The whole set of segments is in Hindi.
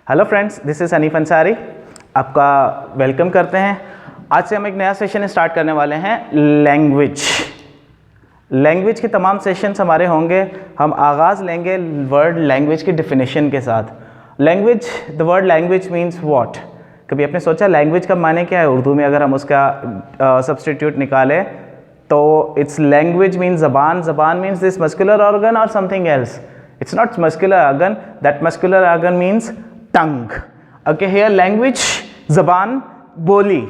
Hello friends, this is Hanif Ansari. आपका वेलकम करते हैं। आज से हम एक नया सेशन स्टार्ट करने वाले हैं, लैंग्वेज के तमाम सेशंस हमारे होंगे। हम आगाज़ लेंगे वर्ड लैंग्वेज की डिफिनेशन के साथ। Language, the word language means what. कभी आपने सोचा लैंग्वेज का माने क्या है? उर्दू में अगर हम उसका सब्सटीट्यूट निकालें तो इट्स लैंग्वेज मीन्स ज़बान। ज़बान मीन्स दिस मस्कुलर ऑर्गन और something else. It's not muscular organ. That muscular organ means tongue. Okay, here language, ज़बान, बोली।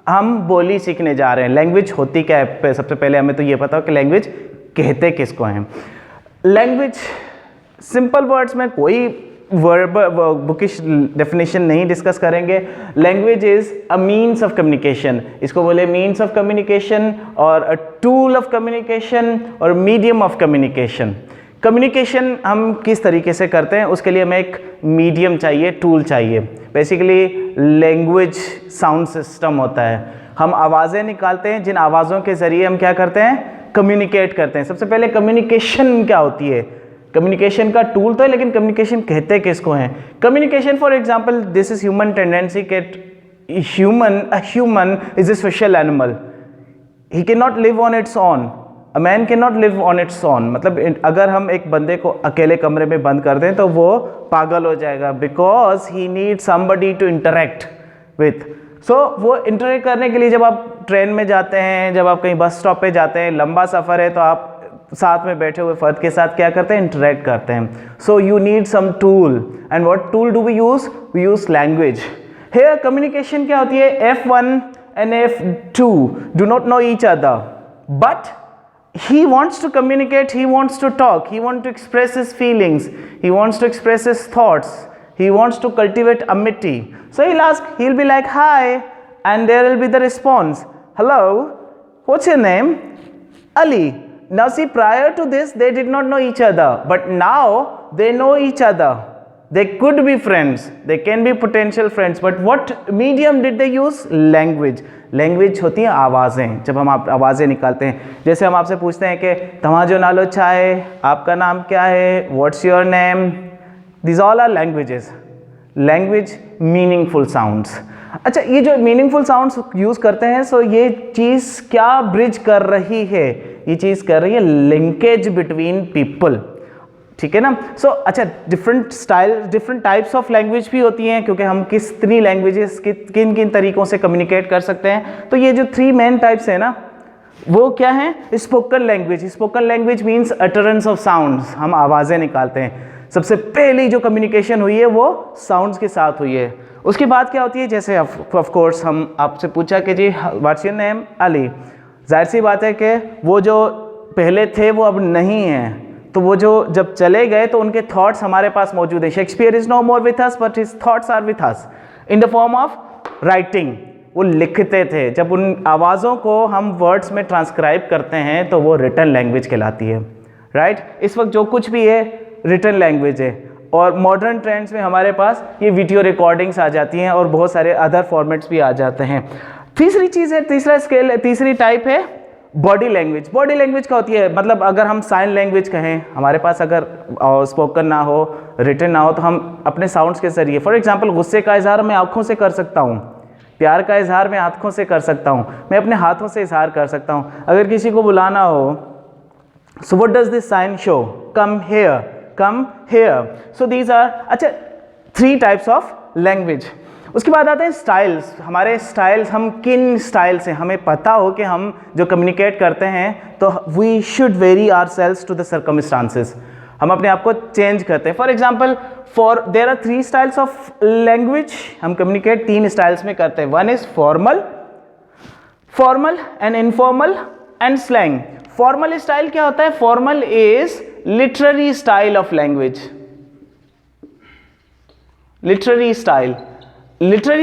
हम बोली सीखने जा रहे हैं। लैंग्वेज होती क्या है? सबसे पहले हमें तो ये पता हो कि लैंग्वेज कहते किसको हैं। लैंग्वेज सिंपल वर्ड्स में कोई बुकिश डेफिनेशन नहीं डिस्कस करेंगे। Language is a means of communication. इसको बोले मीन्स ऑफ कम्युनिकेशन और अ टूल ऑफ कम्युनिकेशन और मीडियम ऑफ कम्युनिकेशन। कम्युनिकेशन हम किस तरीके से करते हैं, उसके लिए हमें एक मीडियम चाहिए, टूल चाहिए। बेसिकली लैंग्वेज साउंड सिस्टम होता है। हम आवाज़ें निकालते हैं, जिन आवाज़ों के ज़रिए हम क्या करते हैं, कम्युनिकेट करते हैं। सबसे पहले कम्युनिकेशन क्या होती है? कम्युनिकेशन का टूल तो है, लेकिन कम्युनिकेशन कहते किसको हैं? Communication for example, this is human tendency के human is a social animal. He can not live on its own. A man cannot live on its own। मतलब अगर हम एक बंदे को अकेले कमरे में बंद कर दें तो वो पागल हो जाएगा, because he need somebody to interact with। सो वो इंटरेक्ट करने के लिए जब आप ट्रेन में जाते हैं, जब आप कहीं बस स्टॉप पे जाते हैं, लंबा सफ़र है, तो आप साथ में बैठे हुए फर्द के साथ क्या करते हैं, इंटरेक्ट करते हैं। So you need some tool, and what tool do we use? We use language. Here communication क्या होती है? F1 and F2 do not know each other, but he wants to communicate, he wants to talk, he wants to express his feelings, he wants to express his thoughts, he wants to cultivate amity. So he'll be like, hi, and there will be the response, hello, what's your name? Ali. Now see, prior to this they did not know each other, but now they know each other. They could be friends, they can be potential friends, but what medium did they use? Language. Language होती हैं आवाज़ें। जब हम आवाज़ें निकालते हैं, जैसे हम आपसे पूछते हैं कि तव्हांजो नालो छा है, आपका नाम क्या है, what's your name, this all are languages. Language meaningful sounds. अच्छा, ये जो मीनिंगफुल साउंड्स यूज़ करते हैं, सो ये चीज़ क्या ब्रिज कर रही है? ये चीज़ कर रही है लिंकेज बिटवीन पीपल, ठीक है ना। सो अच्छा, different style, different types of language भी होती हैं, क्योंकि हम कितनी लैंग्वेजेस किन किन तरीक़ों से कम्युनिकेट कर सकते हैं। तो ये जो 3 मेन टाइप्स हैं ना, वो क्या हैं? Spoken language. Spoken language means utterance of sounds. हम आवाज़ें निकालते हैं। सबसे पहली जो कम्युनिकेशन हुई है वो साउंड्स के साथ हुई है। उसके बाद क्या होती है? जैसे ऑफ कोर्स हम आपसे पूछा कि जी व्हाट्स योर नेम? अली। जाहिर सी बात है कि वो जो पहले थे वो अब नहीं हैं, तो वो जो जब चले गए तो उनके थॉट्स हमारे पास मौजूद हैं। Shakespeare is no more with us, but his thoughts are with us in the form of writing. वो लिखते थे। जब उन आवाज़ों को हम वर्ड्स में ट्रांसक्राइब करते हैं तो वो रिटन लैंग्वेज कहलाती है, राइट। इस वक्त जो कुछ भी है रिटन लैंग्वेज है। और मॉडर्न ट्रेंड्स में हमारे पास ये वीडियो रिकॉर्डिंग्स आ जाती हैं और बहुत सारे अदर फॉर्मेट्स भी आ जाते हैं। तीसरी चीज़ है, तीसरा स्केल, तीसरी टाइप है बॉडी लैंग्वेज। बॉडी लैंग्वेज क्या होती है? मतलब अगर हम साइन लैंग्वेज कहें, हमारे पास अगर स्पोकन ना हो, रिटन ना हो, तो हम अपने साउंड्स के जरिए, फॉर एग्जांपल गुस्से का इजहार मैं आँखों से कर सकता हूँ, प्यार का इजहार मैं आँखों से कर सकता हूँ, मैं अपने हाथों से इजहार कर सकता हूँ। अगर किसी को बुलाना हो, so what does this sign show? Come here, come here. So these are, अच्छा, 3 टाइप्स ऑफ लैंग्वेज। उसके बाद आते हैं स्टाइल्स। हमारे स्टाइल्स, हम किन स्टाइल से, हमें पता हो कि हम जो कम्युनिकेट करते हैं तो we should vary ourselves to the circumstances. हम अपने आप को चेंज करते हैं। For example, there are 3 styles of language. हम कम्युनिकेट 3 स्टाइल्स में करते हैं। One is formal and informal and slang. Formal style क्या होता है? Formal is literary style of language. Literary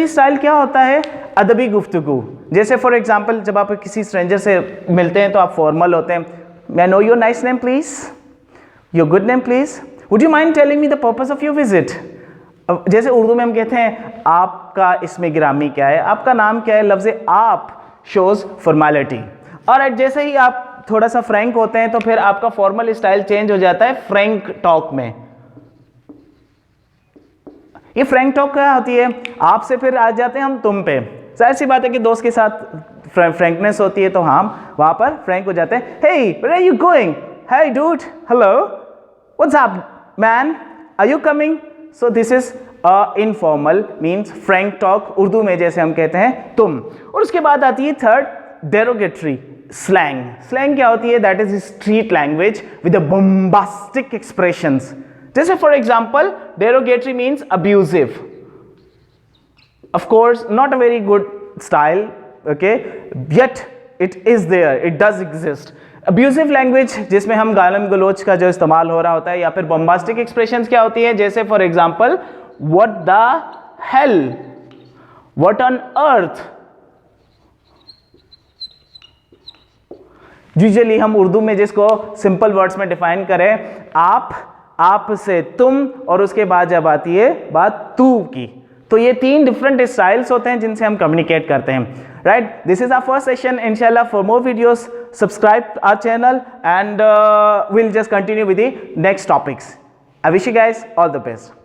style क्या होता है? अदबी गुफ्तगू। जैसे फॉर एग्जाम्पल, जब आप किसी स्ट्रेंजर से मिलते हैं तो आप फॉर्मल होते हैं। may I know your nice name please? Your good name please? Would you mind telling me the purpose of your visit? जैसे उर्दू में हम कहते हैं आपका इसमें गिरामी क्या है, आपका नाम क्या है। लफ्ज़ आप शोज फॉर्मेलिटी। और जैसे ही आप थोड़ा सा फ्रैंक होते हैं तो फिर आपका फॉर्मल स्टाइल चेंज हो जाता है फ्रैंक टॉक में। ये फ्रैंक टॉक क्या होती है? आपसे फिर आ जाते हैं हम तुम पे। जाहिर सी बात है कि दोस्त के साथ फ्रैंकनेस होती है तो हम वहां पर फ्रैंक हो जाते हैं। Hey where are you going? Hey dude, hello, what's up man, are you coming? So this is informal means frank talk, Urdu में जैसे हम कहते हैं तुम। और उसके बाद आती है थर्ड, डेरोगेटरी स्लैंग। स्लैंग क्या होती है? That is street language with bombastic expressions. जैसे for example derogatory means abusive, of course not a very good style, okay, yet it is there, it does exist. abusive language जिसमें हम गालम गलोच का जो इस्तेमाल हो रहा होता है, या फिर bombastic expressions क्या होती है? जैसे for example what the hell, what on earth। Usually हम उर्दू में जिसको सिंपल वर्ड्स में डिफाइन करें, आप से तुम, और उसके बाद जब आती है बात तू की, तो ये 3 डिफरेंट स्टाइल्स होते हैं जिनसे हम कम्युनिकेट करते हैं, right. This is our first session. इंशाल्लाह for more videos subscribe our channel and we'll just continue with the next topics. I wish you guys all the best.